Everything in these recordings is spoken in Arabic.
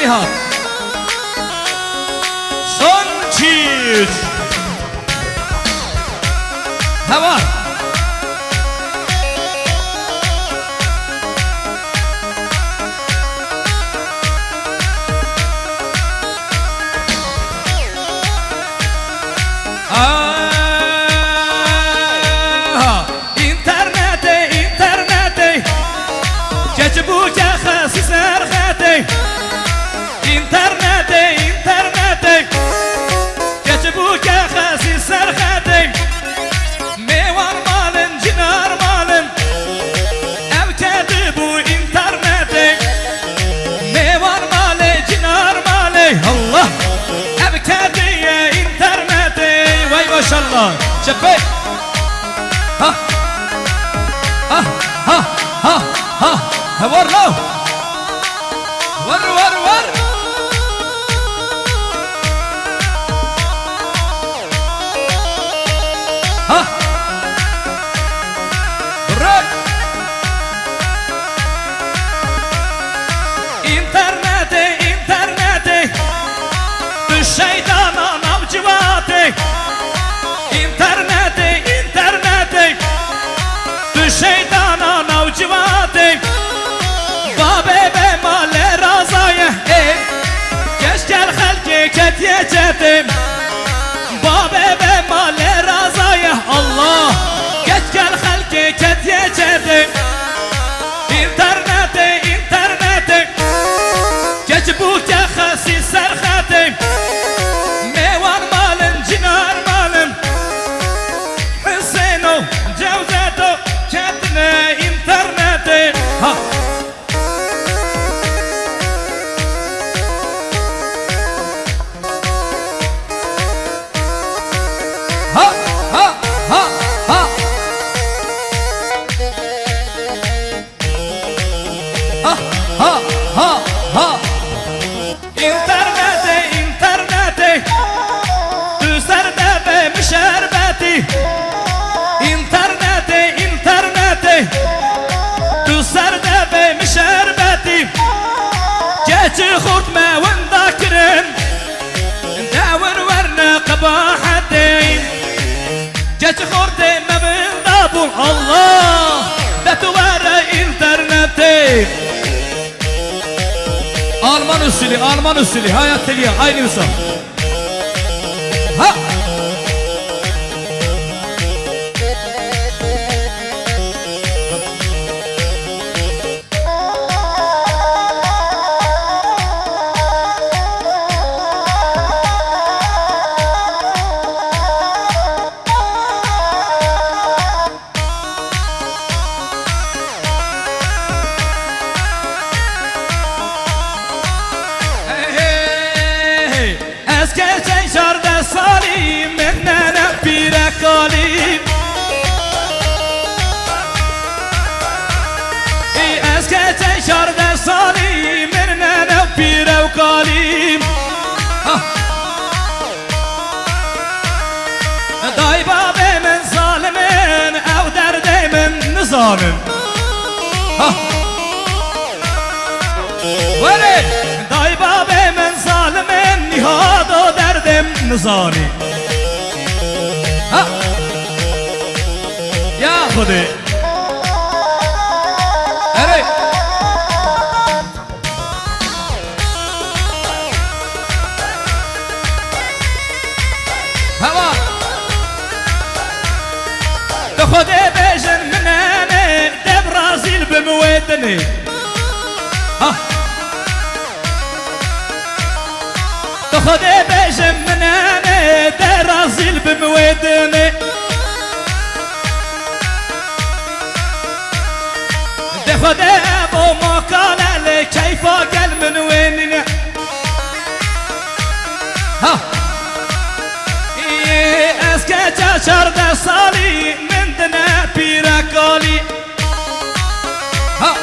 Nihat. Son çiz. Hava. ما شاء الله شبيك ها ها ها ها ها ور له ور ها برك انترنتي الشيطان نبجواتي şeytana navcivatı Babe be male razaya Geç gel halki ketiyecetim Babe be male razaya Allah Geç gel halki ketiyecetim İnterneti Geç bu kehasi serhetim Mevan malın cinar malın Hüseyin'o cevzeto Kendine internete ha ha ha ha ha ha ha ha ha internete Düzerde ve müşerbeti Tu serde be müşerbeti Geçi khurtme vendakirin Davir verne qabahatin Geçi khurte mebin dabul Allah Betu vere interneti Alman usulü hayat teliye aynı insan Ha Eskece şarda salim Mennene pire kalim Eskece şarda salim Mennene pire kalim Day babemin zalimin Ev derdimin nizamin Veli Day babemin zalimin Nihad o derdim nizami Ha Ya Khudi Eri Hava De Khudi bejin minani De Brazil bimwedini Ha خذي بيجم مناني درازيل بمويدني خذي ابو مقالة لي كيف قال من ويننا ها اسكت شرد صالي من دنا بيراكولي ها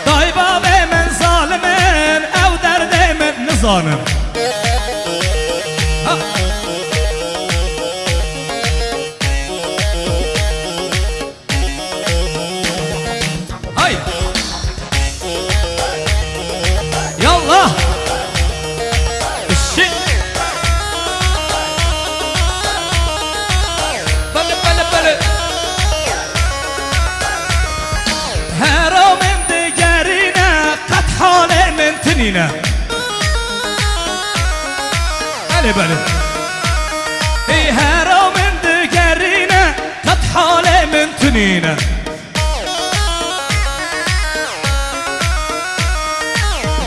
ضايبة من ظالمين او دردي من نظالم ها هاي تنينه بله بله اي هرو من دقرينه قد حالي من تنينه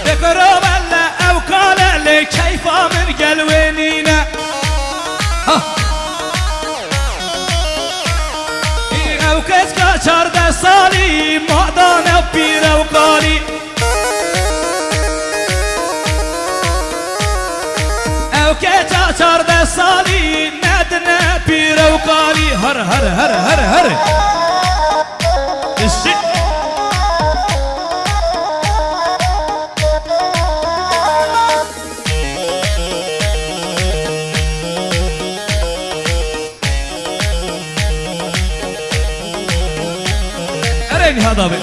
ذكروا ولا او قال لي كيف من قلوينينه او كسكا چارده سالی مادانه پیره و قالی او كسكا چارده سالی ندنه پیره و قالی هر هر هر هر هر هذا بي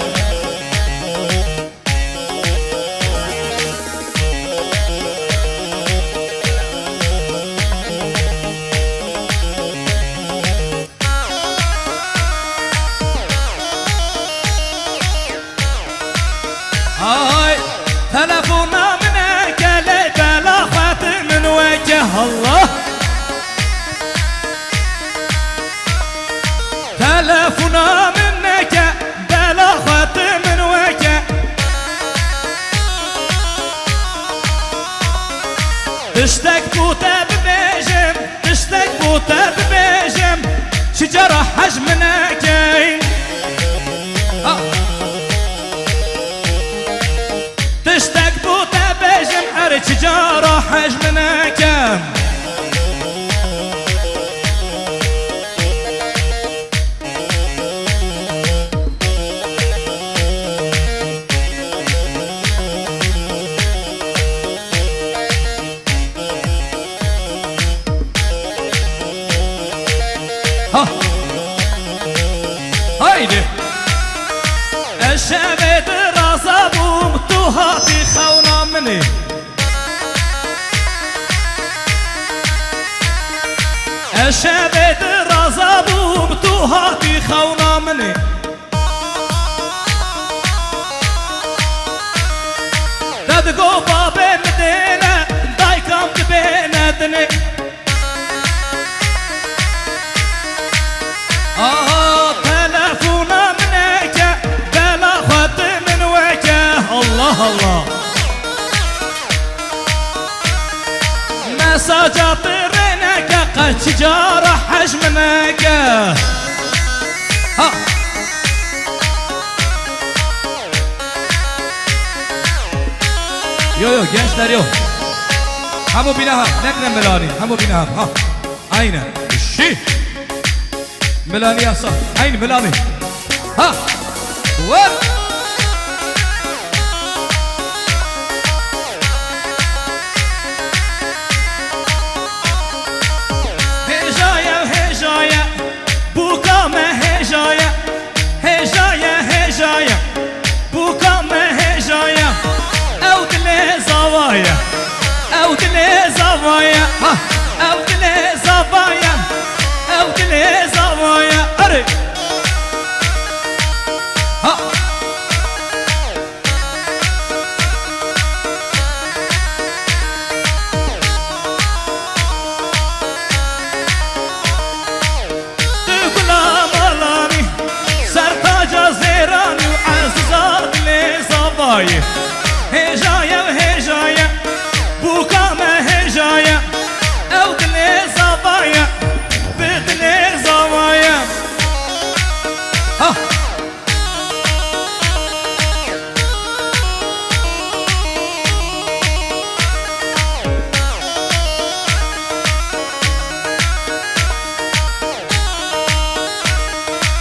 هاي تلفونا منك لي بلا خات من وجه الله تلفونا منك من وجه تشتك بوتا ببيجم تشتك بوتا ببيجم شجرة حجمناك تشتك بوتا بيجم أرد شجرة حجمناك هايدي الشباب رازبو متوها في خونا مني الشباب رازبو متوها في خونا مني تدقو بابي مدينة دايكم تبينة دني تلفونا منك بلا خط من وجه الله الله مساجات رينك قد شجارة حجمنك يو gençler yo همو بينها نكنا ملاني همو بينها aynen الشي ملاني يا صاح عين ملاني وين هجايا هجايا بوكا ما هجايا هجايا هجايا بوكا ما هجايا او دلي زوايا او دلي زوايا او دلي زوايا او دلي زوايا اري تقلا ملاني سرتاجا زيراني وعززار دلي زوايا هجايا وهجايا بوكا ما هجايا او دلي زوايا بدلي زوايا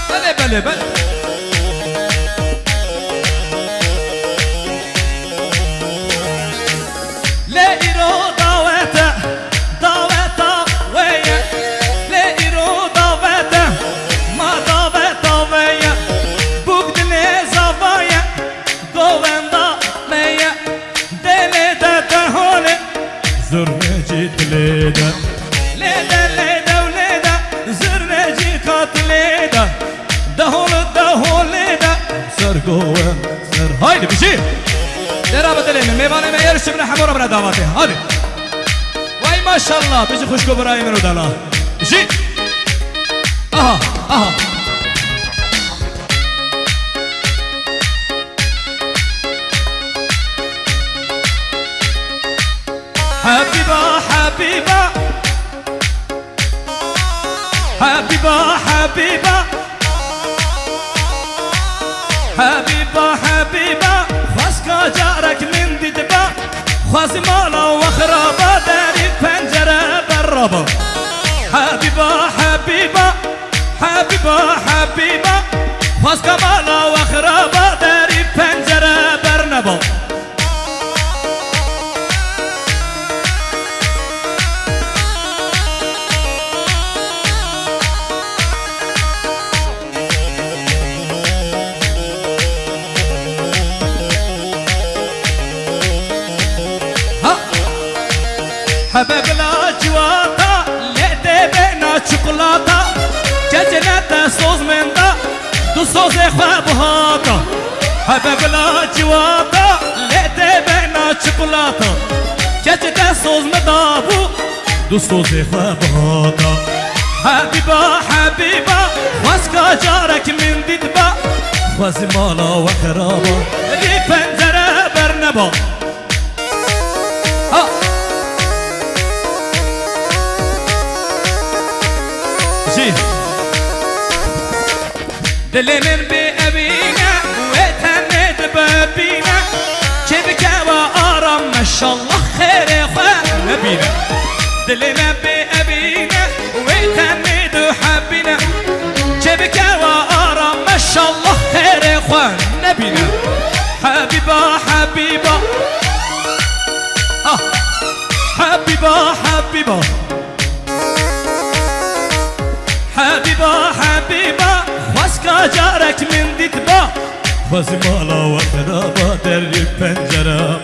بله بله بله ليرو دعوته دعوته ويا ليرو دعوته ما دعوته ويا بوكدلي زوايا قواندا ميا دليدا دهولي زرنجي دليدا ليدا ليدا وليدا زرنجي قاتليدا دهول دهوليدا سر قوان سر هايدي بشي درا بدلیم میوانه میارش من همه برا دعوته هادی وای ماشاءالله بيجي خوشكو براي منو دالا بيجي اها اها حبيبة حبيبة حبيبة حبيبة حبيبة حبيبة خاسكا جارك من ددبا خوازي مالا وخرابا داري پنجره برابا حبيبة حبيبة حبيبة حبيبة خاسكا مالا وخرابا داري پنجره برنبا حباب لا جواتا لعدي بينا شوكولاتا جاجناتا صوص من دا دو صوص خواب هاتا حباب لا جواتا لعدي بينا شوكولاتا جاجناتا صوص من دابو دو صوص خواب هاتا حبيبة حبيبة واسكا جارك من ددبا خوازي مالا وخرابا دي پنجره برنبا دل من بأبينا وتهنيت بابينا كيفك وآرام ما شاء الله خير يا اخوان نبينا دلنا بأبينا وتهنيت وحبينا كيفك وآرام ما شاء الله خير يا اخوان نبينا حبيبة حبيبة حبيبة حبيبة حبيبة حبيبة واسكا جارك من ددبا خوازي مالا وخرابا دري پنجره